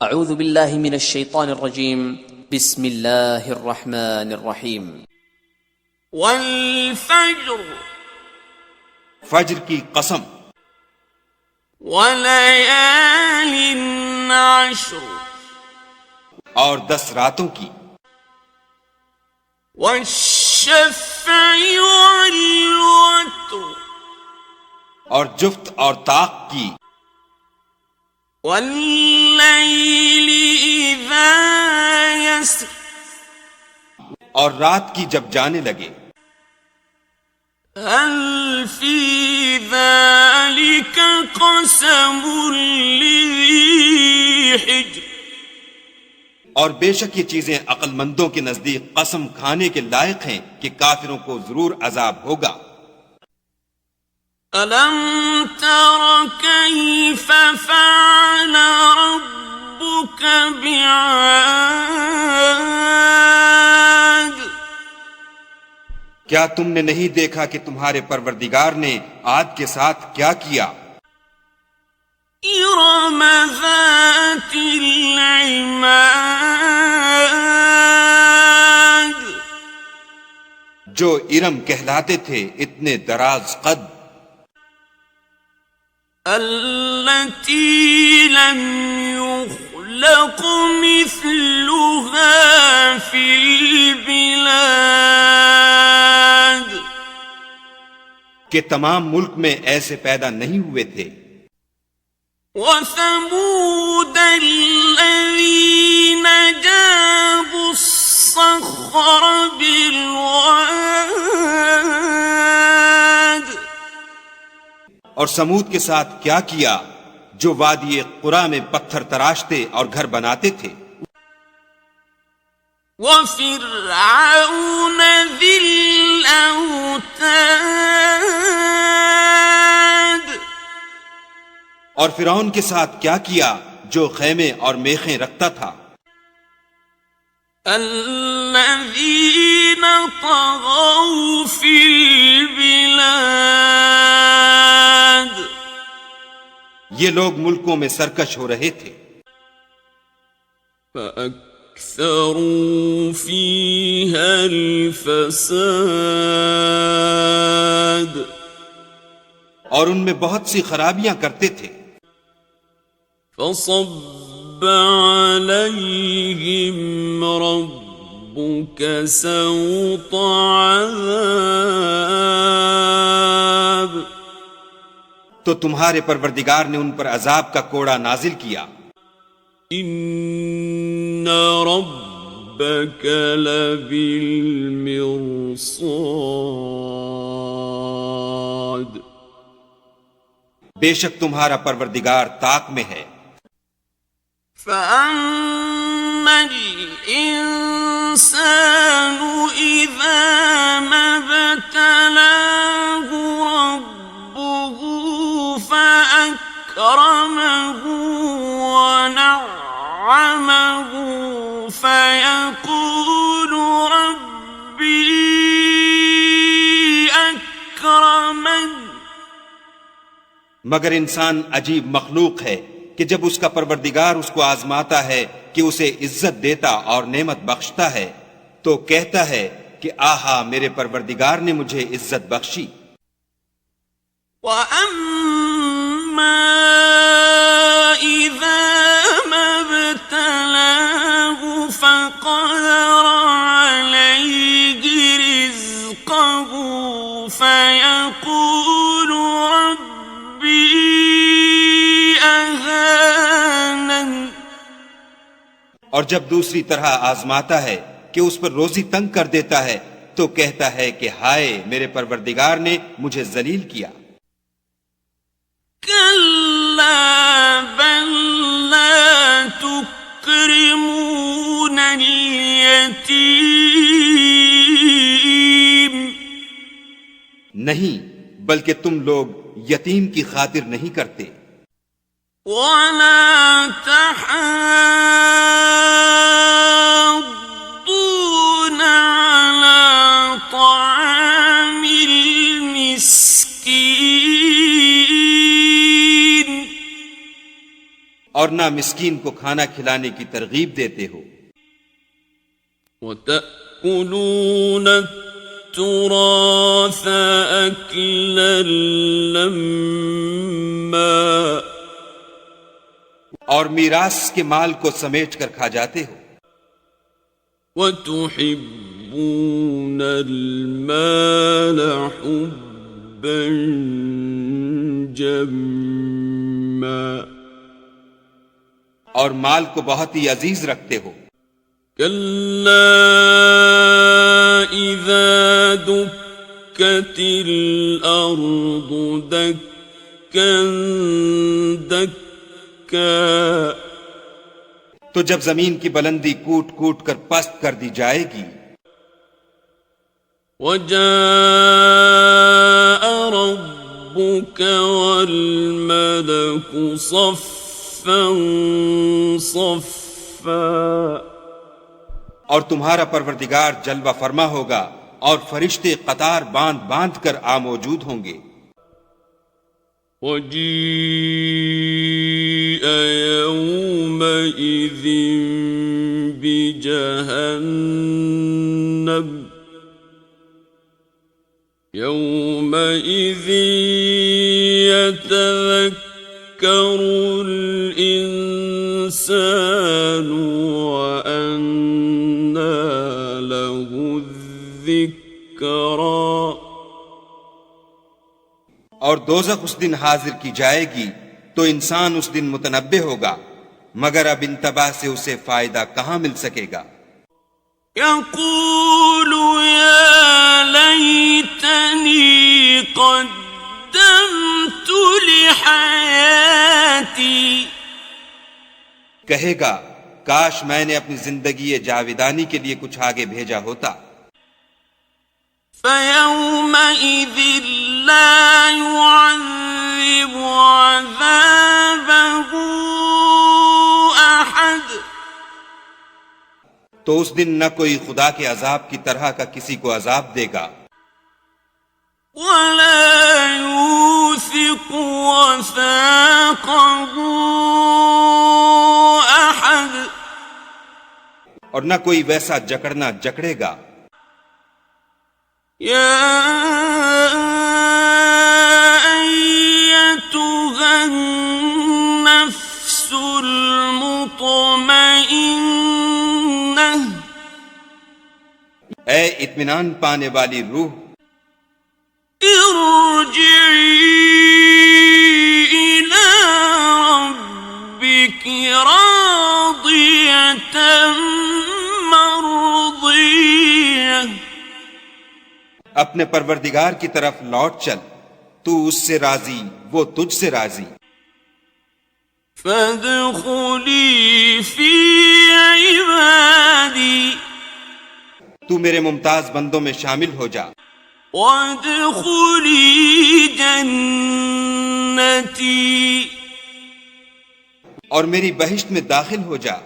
اعوذ باللہ من الشیطان الرجیم بسم اللہ الرحمن الرحیم والفجر فجر کی قسم، وليال عشر اور 10 راتوں کی، والشفع والوتر اور جفت اور طاق کی، واللیل اذا یسر اور رات کی جب جانے لگے، هل فی ذلك قسم لذی حجر اور بے شک یہ چیزیں عقل مندوں کے نزدیک قسم کھانے کے لائق ہیں کہ کافروں کو ضرور عذاب ہوگا۔ أَلَمْ تَرَ كَيْفَ فَعَلَ رَبُّكَ بِعَادٍ کیا تم نے نہیں دیکھا کہ تمہارے پروردگار نے عاد کے ساتھ کیا کیا؟ إِرَمَ ذَاتِ الْعِمَادِ جو ارم کہلاتے تھے اتنے دراز قد، التي لم يخلق مثلها في البلاد کہ تمام ملک میں ایسے پیدا نہیں ہوئے تھے۔ وثمود الذين جابوا الصخر بالواد اور سمود کے ساتھ کیا کیا جو وادی قرا میں پتھر تراشتے اور گھر بناتے تھے۔ وفرعون ذی الاوتاد اور فرعون کے ساتھ کیا کیا جو خیمے اور میخیں رکھتا تھا۔ الذین طغوا فی البلاد یہ لوگ ملکوں میں سرکش ہو رہے تھے۔ فَأَكْثَرُوا فِيهَا الْفَسَادَ اور ان میں بہت سی خرابیاں کرتے تھے۔ فَصَبَّ عَلَيْهِمْ رَبُّكَ سَوْطَ عَذَابٍ تو تمہارے پروردگار نے ان پر عذاب کا کوڑا نازل کیا۔ ان ربک لبالمرصاد بے شک تمہارا پروردگار طاق میں ہے۔ فَأَمَّا الْإِنسَانُ إِذَا مَا ابْتَلَاهُ رَبُّهُ فَأَكْرَمَهُ وَنَعَّمَهُ فَيَقُولُ رَبِّي أَكْرَمَنِ مگر انسان عجیب مخلوق ہے کہ جب اس کا پروردگار اس کو آزماتا ہے کہ اسے عزت دیتا اور نعمت بخشتا ہے تو کہتا ہے کہ آہا میرے پروردگار نے مجھے عزت بخشی۔ وَأَمَّا إِذَا مَا ابْتَلَاهُ فَقَدَرَ عَلَيْهِ رِزْقَهُ فَيَقُولُ رَبِّي أَهَانَنِ اور جب دوسری طرح آزماتا ہے کہ اس پر روزی تنگ کر دیتا ہے تو کہتا ہے کہ ہائے میرے پروردگار نے مجھے ذلیل کیا۔ كَلَّا بَل لَّا تُكْرِمُونَ الْيَتِيمَ نہیں بلکہ تم لوگ یتیم کی خاطر نہیں کرتے۔ وَلَا تَحَاضُّونَ عَلَى طَعَامِ الْمِسْكِينِ اور نہ ورنہ مسکین کو کھانا کھلانے کی ترغیب دیتے ہو. وَتَأْكُلُونَ التُّرَاثَ أَكْلًا لَمًّا اور میراث کے مال کو سمیٹ کر کھا جاتے ہو. وَتُحِبُّونَ الْمَالَ حُبًّا جَمًّا اور مال کو بہت ہی عزیز رکھتے ہو. كَلَّا إِذَا دُكَّتِ الْأَرْضُ دَكًّا دَكًّا تو جب زمین کی بلندی کوٹ کوٹ کر پست کر دی جائے گی. وَجَاءَ رَبُّكَ وَالْمَلَكُ صَفًّا صَفًّا اور تمہارا پروردگار جلوہ فرما ہوگا اور فرشتے قطار باندھ باندھ کر موجود ہوں گے. وَجِيءَ يَوْمَئِذٍ بِجَهَنَّمَ يَوْمَئِذٍ يَتَذَكَّرُ الْإِنسَانُ وَأَنَّى لَهُ الذِّكْرَى اور دوزخ اس دن حاضر کی جائے گی تو انسان اس دن متنبہ ہوگا، مگر اب انتباہ سے اسے فائدہ کہاں مل سکے گا. يقول يا ليتني قدمت لحياتي کہے گا کاش میں نے اپنی زندگی جاویدانی کے لیے کچھ آگے بھیجا ہوتا. فيومئذ لا يعذب عذابه أحد تو اس دن نہ کوئی خدا کے عذاب کی طرح کا کسی کو عذاب دے گا. ولا يوثق وثاقه أحد اور نہ کوئی ویسا جکڑنا جکڑے گا. يا أيتها النفس المطمئنة اے اطمینان پانے والی روح، ارجعي إلى ربك راضية مرضية اپنے پروردگار کی طرف لوٹ چل، تو اس سے راضی، وہ تجھ سے راضی. فادخلي في عبادي تو میرے ممتاز بندوں میں شامل ہو جا، وادخلي جنتي اور میری بہشت میں داخل ہو جا.